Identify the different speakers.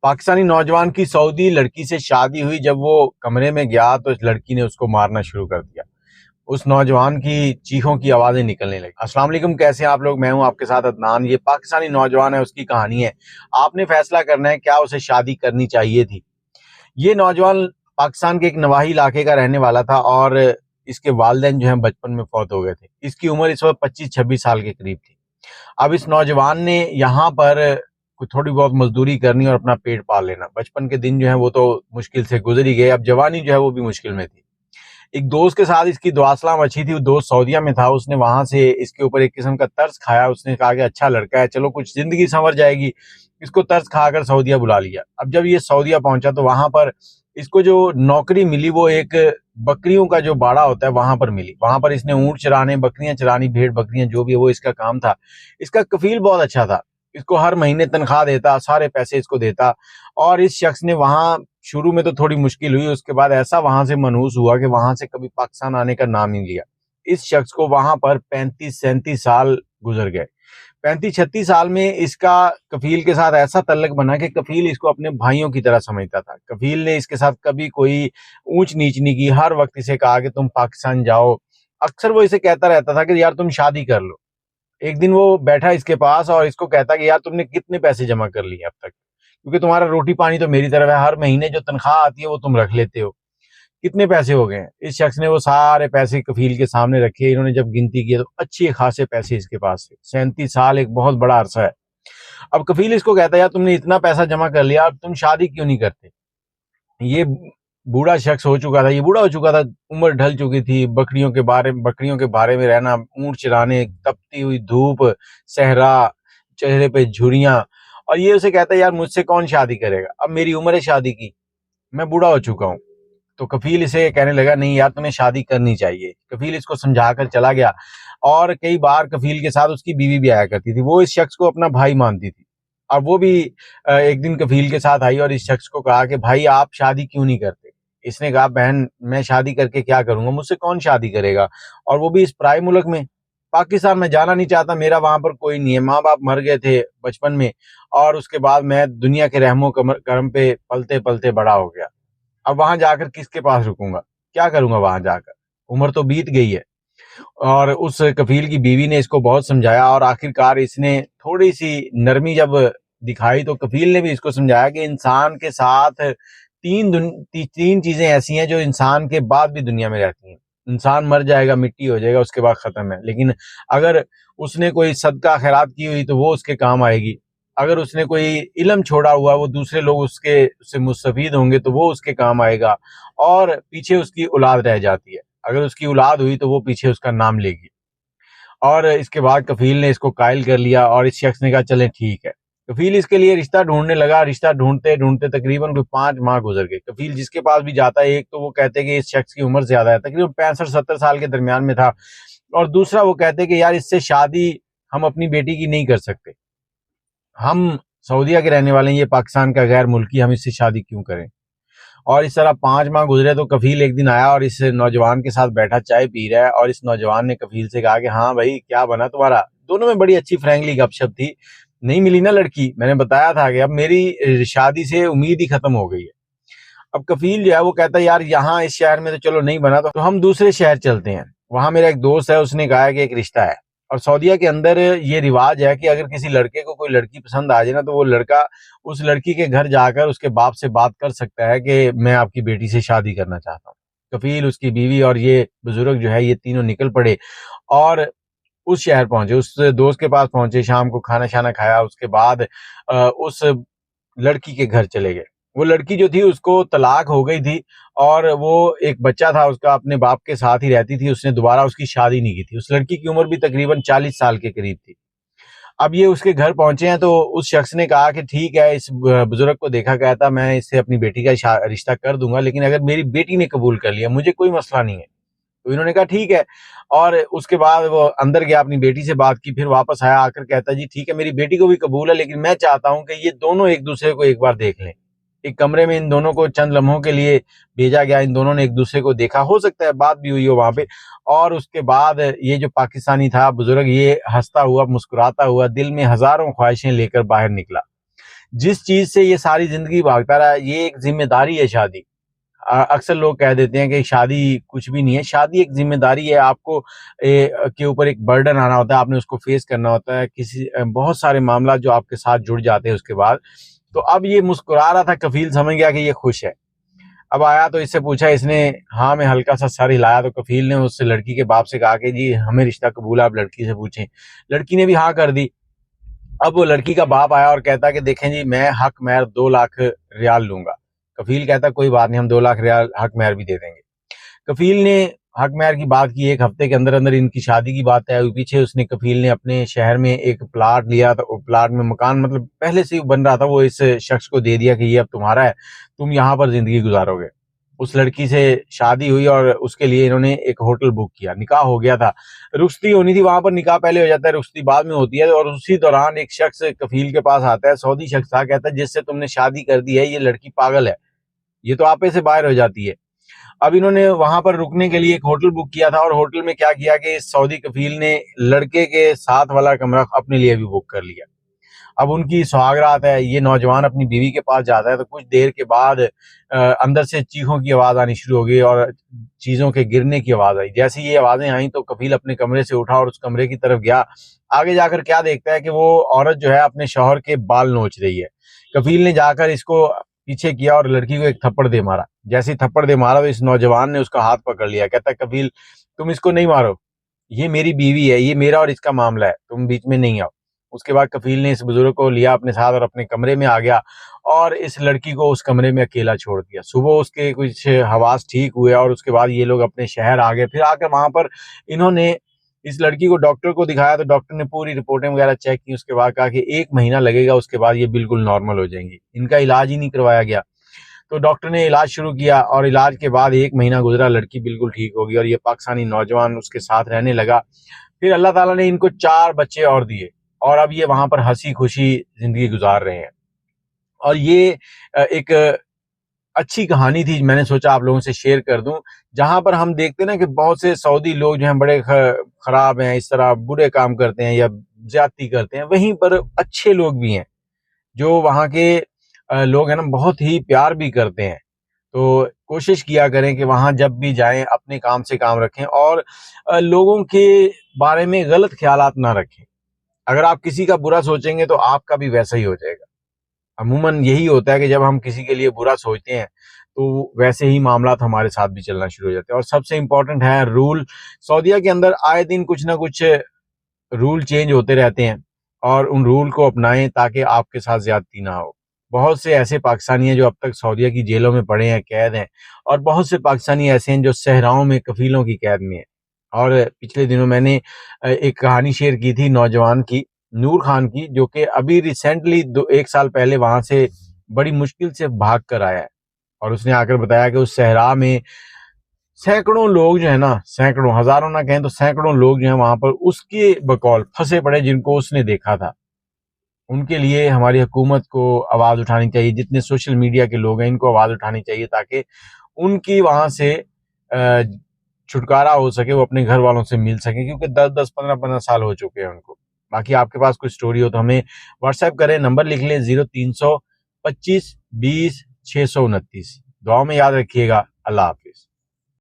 Speaker 1: پاکستانی نوجوان کی سعودی لڑکی سے شادی ہوئی، جب وہ کمرے میں گیا تو اس لڑکی نے اس کو مارنا شروع کر دیا۔ اس نوجوان کی چیخوں کی آوازیں نکلنے لگی۔ السلام علیکم، کیسے ہیں آپ لوگ؟ میں ہوں آپ کے ساتھ عدنان۔ یہ پاکستانی نوجوان ہے، اس کی کہانی ہے۔ آپ نے فیصلہ کرنا ہے کیا اسے شادی کرنی چاہیے تھی۔ یہ نوجوان پاکستان کے ایک نواحی علاقے کا رہنے والا تھا اور اس کے والدین جو ہیں بچپن میں فوت ہو گئے تھے۔ اس کی عمر اس وقت 25-26 سال کے قریب تھی۔ اب اس نوجوان نے یہاں پر تھوڑی بہت مزدوری کرنی اور اپنا پیٹ پال لینا۔ بچپن کے دن جو ہیں وہ تو مشکل سے گزر ہی گئے، اب جوانی جو ہے وہ بھی مشکل میں تھی۔ ایک دوست کے ساتھ اس کی دعاسلام اچھی تھی، وہ دوست سعودیہ میں تھا، اس نے وہاں سے اس کے اوپر ایک قسم کا ترس کھایا۔ اس نے کہا کہ اچھا لڑکا ہے، چلو کچھ زندگی سنور جائے گی، اس کو ترس کھا کر سعودیہ بلا لیا۔ اب جب یہ سعودیہ پہنچا تو وہاں پر اس کو جو نوکری ملی وہ ایک بکریوں کا جو باڑا ہوتا ہے وہاں پر ملی۔ وہاں پر اس نے اونٹ چرانے، بکریاں چرانی، بھیڑ بکریاں جو بھی ہے وہ اس کا کام تھا۔ اس کا کفیل بہت اچھا تھا، اس کو ہر مہینے تنخواہ دیتا، سارے پیسے اس کو دیتا۔ اور اس شخص نے وہاں شروع میں تو تھوڑی مشکل ہوئی، اس کے بعد ایسا وہاں سے منحوس ہوا کہ وہاں سے کبھی پاکستان آنے کا نام نہیں لیا۔ اس شخص کو وہاں پر 35-37 سال گزر گئے۔ 35-36 سال میں اس کا کفیل کے ساتھ ایسا تعلق بنا کہ کفیل اس کو اپنے بھائیوں کی طرح سمجھتا تھا۔ کفیل نے اس کے ساتھ کبھی کوئی اونچ نیچ نہیں کی، ہر وقت اسے کہا کہ تم پاکستان جاؤ۔ اکثر وہ اسے کہتا رہتا تھا کہ یار تم شادی کر لو۔ ایک دن وہ بیٹھا اس کے پاس اور اس کو کہتا کہ یار تم نے کتنے پیسے جمع کر لیے اب تک، کیونکہ تمہارا روٹی پانی تو میری طرف ہے، ہر مہینے جو تنخواہ آتی ہے وہ تم رکھ لیتے ہو، کتنے پیسے ہو گئے ہیں؟ اس شخص نے وہ سارے پیسے کفیل کے سامنے رکھے۔ انہوں نے جب گنتی کی تو اچھے خاصے پیسے اس کے پاس تھے۔ 37 سال ایک بہت بڑا عرصہ ہے۔ اب کفیل اس کو کہتا ہے یار تم نے اتنا پیسہ جمع کر لیا، اب تم شادی کیوں نہیں کرتے؟ یہ بوڑھا شخص ہو چکا تھا، یہ بوڑھا ہو چکا تھا، عمر ڈھل چکی تھی۔ بکریوں کے بارے میں رہنا، اونٹ چرانے، تپتی ہوئی دھوپ، صحرا، چہرے پہ جھریاں، اور یہ اسے کہتا ہے یار مجھ سے کون شادی کرے گا، اب میری عمر ہے شادی کی، میں بوڑھا ہو چکا ہوں۔ تو کفیل اسے کہنے لگا نہیں یار تمہیں شادی کرنی چاہیے۔ کفیل اس کو سمجھا کر چلا گیا، اور کئی بار کفیل کے ساتھ اس کی بیوی بھی آیا کرتی تھی۔ وہ اس شخص کو اپنا بھائی مانتی تھی، اور وہ بھی ایک دن کفیل کے ساتھ آئی اور اس شخص کو کہا کہ بھائی آپ شادی کیوں نہیں کرتے؟ اس نے کہا بہن میں شادی کر کے کیا کروں گا، مجھ سے کون شادی کرے گا، اور وہ بھی اس پرائے ملک میں۔ پاکستان میں جانا نہیں چاہتا، میرا وہاں پر کوئی نہیں ہے، ماں باپ مر گئے تھے بچپن میں، اور اس کے بعد میں دنیا کے رحم و کرم پہ پلتے پلتے بڑا ہو گیا۔ اب وہاں جا کر کس کے پاس رکوں گا، کیا کروں گا وہاں جا کر، عمر تو بیت گئی ہے۔ اور اس کفیل کی بیوی نے اس کو بہت سمجھایا، اور آخرکار اس نے تھوڑی سی نرمی جب دکھائی تو کفیل نے بھی اس کو سمجھایا کہ انسان کے ساتھ تین چیزیں ایسی ہیں جو انسان کے بعد بھی دنیا میں رہتی ہیں۔ انسان مر جائے گا، مٹی ہو جائے گا، اس کے بعد ختم ہے، لیکن اگر اس نے کوئی صدقہ خیرات کی ہوئی تو وہ اس کے کام آئے گی۔ اگر اس نے کوئی علم چھوڑا ہوا، وہ دوسرے لوگ اس سے مستفید ہوں گے تو وہ اس کے کام آئے گا، اور پیچھے اس کی اولاد رہ جاتی ہے، اگر اس کی اولاد ہوئی تو وہ پیچھے اس کا نام لے گی۔ اور اس کے بعد کفیل نے اس کو قائل کر لیا، اور اس شخص نے کہا چلیں ٹھیک ہے۔ کفیل اس کے لیے رشتہ ڈھونڈنے لگا، رشتہ ڈھونڈتے ڈھونڈتے تقریباً کوئی 5 ماہ گزر گئے۔ کفیل جس کے پاس بھی جاتا ہے، ایک تو وہ کہتے کہ اس شخص کی عمر زیادہ ہے، تقریباً 65-70 سال کے درمیان میں تھا، اور دوسرا وہ کہتے کہ یار اس سے شادی ہم اپنی بیٹی کی نہیں کر سکتے، ہم سعودیہ کے رہنے والے ہیں، یہ پاکستان کا غیر ملکی، ہم اس سے شادی کیوں کریں؟ اور اس طرح 5 ماہ گزرے تو کفیل ایک دن آیا اور اس نوجوان کے ساتھ بیٹھا چائے پی رہا ہے، اور اس نوجوان نے کفیل سے کہا کہ ہاں بھائی کیا بنا تمہارا؟ دونوں میں بڑی اچھی فرینکلی گپ شپ تھی۔ نہیں ملی نا لڑکی، میں نے بتایا تھا کہ اب میری شادی سے امید ہی ختم ہو گئی ہے۔ اب کفیل جو ہے وہ کہتا ہے یار یہاں اس شہر میں تو چلو نہیں بنا تو ہم دوسرے شہر چلتے ہیں، وہاں میرا ایک دوست ہے، اس نے کہا کہ ایک رشتہ ہے، اور سعودیہ کے اندر یہ رواج ہے کہ اگر کسی لڑکے کو کوئی لڑکی پسند آ جائے نا تو وہ لڑکا اس لڑکی کے گھر جا کر اس کے باپ سے بات کر سکتا ہے کہ میں آپ کی بیٹی سے شادی کرنا چاہتا ہوں۔ کفیل، اس کی بیوی اور یہ بزرگ جو ہے یہ تینوں نکل پڑے اور اس شہر پہنچے، اس دوست کے پاس پہنچے، شام کو کھانا شانا کھایا، اس کے بعد اس لڑکی کے گھر چلے گئے۔ وہ لڑکی جو تھی اس کو طلاق ہو گئی تھی، اور وہ ایک بچہ تھا اس کا، اپنے باپ کے ساتھ ہی رہتی تھی، اس نے دوبارہ اس کی شادی نہیں کی تھی۔ اس لڑکی کی عمر بھی تقریباً 40 سال کے قریب تھی۔ اب یہ اس کے گھر پہنچے ہیں تو اس شخص نے کہا کہ ٹھیک ہے، اس بزرگ کو دیکھا گیا تھا، میں اس سے اپنی بیٹی کا رشتہ کر دوں گا، لیکن اگر میری بیٹی نے قبول کر لیا مجھے کوئی مسئلہ نہیں ہے۔ تو انہوں نے کہا ٹھیک ہے، اور اس کے بعد وہ اندر گیا، اپنی بیٹی سے بات کی، پھر واپس آیا، آ کر کہتا جی ٹھیک ہے میری بیٹی کو بھی قبول ہے، لیکن میں چاہتا ہوں کہ یہ دونوں ایک دوسرے کو ایک بار دیکھ لیں۔ ایک کمرے میں ان دونوں کو چند لمحوں کے لیے بھیجا گیا، ان دونوں نے ایک دوسرے کو دیکھا، ہو سکتا ہے بات بھی ہوئی ہو وہاں پہ، اور اس کے بعد یہ جو پاکستانی تھا بزرگ، یہ ہنستا ہوا مسکراتا ہوا دل میں ہزاروں خواہشیں لے کر باہر نکلا۔ جس چیز سے یہ ساری زندگی بھاگتا رہا، یہ ایک ذمہ داری ہے شادی۔ اکثر لوگ کہہ دیتے ہیں کہ شادی کچھ بھی نہیں ہے، شادی ایک ذمہ داری ہے، آپ کو کے اوپر ایک برڈن آنا ہوتا ہے، آپ نے اس کو فیس کرنا ہوتا ہے، بہت سارے معاملات جو آپ کے ساتھ جڑ جاتے ہیں اس کے بعد۔ تو اب یہ مسکرا رہا تھا، کفیل سمجھ گیا کہ یہ خوش ہے۔ اب آیا تو اس سے پوچھا، اس نے ہاں میں ہلکا سا سر ہلایا، تو کفیل نے اس لڑکی کے باپ سے کہا کہ جی ہمیں رشتہ قبول ہے، آپ لڑکی سے پوچھیں۔ لڑکی نے بھی ہاں کر دی۔ اب وہ لڑکی کا باپ آیا اور کہتا کہ دیکھیں جی میں حق مہر 2 لاکھ ریال لوں گا۔ کفیل کہتا کوئی بات نہیں، ہم 2 لاکھ ریال حق مہر بھی دے دیں گے۔ کفیل نے حق مہر کی بات کی، 1 ہفتے کے اندر اندر ان کی شادی کی بات طے ہوئی۔ پیچھے اس نے کفیل نے اپنے شہر میں ایک پلاٹ لیا، تو پلاٹ میں مکان مطلب پہلے سے ہی بن رہا تھا، وہ اس شخص کو دے دیا کہ یہ اب تمہارا ہے، تم یہاں پر زندگی گزارو گے۔ اس لڑکی سے شادی ہوئی اور اس کے لیے انہوں نے ایک ہوٹل بک کیا، نکاح ہو گیا تھا۔ رخصتی ہونی تھی، وہاں پر نکاح پہلے ہو جاتا ہے، رخصتی بعد میں ہوتی ہے۔ اور اسی دوران ایک شخص کفیل کے پاس آتا ہے، سعودی شخص تھا، کہتا ہے جس سے تم نے شادی کر دی ہے یہ لڑکی پاگل ہے، یہ تو آپے سے باہر ہو جاتی ہے۔ اب انہوں نے وہاں پر رکنے کے لیے ایک ہوٹل بک کیا تھا، اور ہوٹل میں کیا کیا کہ سعودی کفیل نے لڑکے کے ساتھ والا کمرہ اپنے لیے بھی بک کر لیا۔ اب ان کی سہاگ رات ہے، یہ نوجوان اپنی بیوی کے پاس جاتا ہے، تو کچھ دیر کے بعد اندر سے چیخوں کی آواز آنی شروع ہو گئی اور چیزوں کے گرنے کی آواز آئی۔ جیسے یہ آوازیں آئیں تو کفیل اپنے کمرے سے اٹھا اور اس کمرے کی طرف گیا۔ آگے جا کر کیا دیکھتا ہے کہ وہ عورت جو ہے اپنے شوہر کے بال نوچ رہی ہے۔ کفیل نے جا کر اس کو پیچھے کیا اور لڑکی کو ایک تھپڑ دے مارا۔ جیسے ہی تھپڑ دے مارا تو اس نوجوان نے اس کا ہاتھ پکڑ لیا، کہتا ہے کفیل تم اس کو نہیں مارو، یہ میری بیوی ہے، یہ میرا اور اس کا معاملہ ہے، تم بیچ میں نہیں آؤ۔ اس کے بعد کفیل نے اس بزرگ کو لیا اپنے ساتھ اور اپنے کمرے میں آ گیا اور اس لڑکی کو اس کمرے میں اکیلا چھوڑ دیا۔ صبح اس کے کچھ حواس ٹھیک ہوئے اور اس کے بعد یہ لوگ اپنے شہر آ گئے۔ پھر آ کر وہاں پر انہوں نے اس لڑکی کو ڈاکٹر کو دکھایا، تو ڈاکٹر نے پوری رپورٹیں وغیرہ چیک کی، اس کے بعد کہا کہ 1 مہینہ لگے گا، اس کے بعد یہ بالکل نارمل ہو جائیں گی۔ ان کا علاج ہی نہیں کروایا گیا۔ تو ڈاکٹر نے علاج شروع کیا اور علاج کے بعد 1 مہینہ گزرا، لڑکی بالکل ٹھیک ہو گئی اور یہ پاکستانی نوجوان اس کے ساتھ رہنے لگا۔ پھر اللہ تعالیٰ نے ان کو 4 بچے اور دیے اور اب یہ وہاں پر ہنسی خوشی زندگی گزار رہے ہیں۔ اور یہ ایک اچھی کہانی تھی، میں نے سوچا آپ لوگوں سے شیئر کر دوں، جہاں پر ہم دیکھتے ہیں نا کہ بہت سے سعودی لوگ جو ہیں بڑے خراب ہیں، اس طرح برے کام کرتے ہیں یا زیادتی کرتے ہیں، وہیں پر اچھے لوگ بھی ہیں جو وہاں کے لوگ ہیں نا بہت ہی پیار بھی کرتے ہیں۔ تو کوشش کیا کریں کہ وہاں جب بھی جائیں اپنے کام سے کام رکھیں اور لوگوں کے بارے میں غلط خیالات نہ رکھیں۔ اگر آپ کسی کا برا سوچیں گے تو آپ کا بھی ویسا ہی ہو جائے گا۔ عموماً یہی ہوتا ہے کہ جب ہم کسی کے لیے برا سوچتے ہیں تو ویسے ہی معاملات ہمارے ساتھ بھی چلنا شروع ہو جاتے ہیں۔ اور سب سے امپورٹنٹ ہے رول۔ سعودیہ کے اندر آئے دن کچھ نہ کچھ رول چینج ہوتے رہتے ہیں اور ان رول کو اپنائیں تاکہ آپ کے ساتھ زیادتی نہ ہو۔ بہت سے ایسے پاکستانی ہیں جو اب تک سعودیہ کی جیلوں میں پڑے ہیں، قید ہیں، اور بہت سے پاکستانی ایسے ہیں جو صحراؤں میں کفیلوں کی قید میں ہیں۔ اور پچھلے دنوں میں نے ایک کہانی شیئر کی تھی نوجوان کی، نور خان کی، جو کہ ابھی ریسنٹلی 1 سال پہلے وہاں سے بڑی مشکل سے بھاگ کر آیا ہے، اور اس نے آ کر بتایا کہ اس صحرا میں سینکڑوں لوگ جو ہیں نا، سینکڑوں، ہزاروں نہ کہیں تو سینکڑوں لوگ جو ہیں وہاں پر اس کے بقول پھنسے پڑے جن کو اس نے دیکھا تھا۔ ان کے لیے ہماری حکومت کو آواز اٹھانی چاہیے، جتنے سوشل میڈیا کے لوگ ہیں ان کو آواز اٹھانی چاہیے تاکہ ان کی وہاں سے چھٹکارا ہو سکے، وہ اپنے گھر والوں سے مل سکیں، کیونکہ 10 15 سال ہو چکے ہیں ان کو۔ باقی آپ کے پاس کوئی سٹوری ہو تو ہمیں واٹس ایپ کریں، نمبر لکھ لیں 0325 20 629۔ دعاؤں میں یاد رکھیے گا۔ اللہ حافظ۔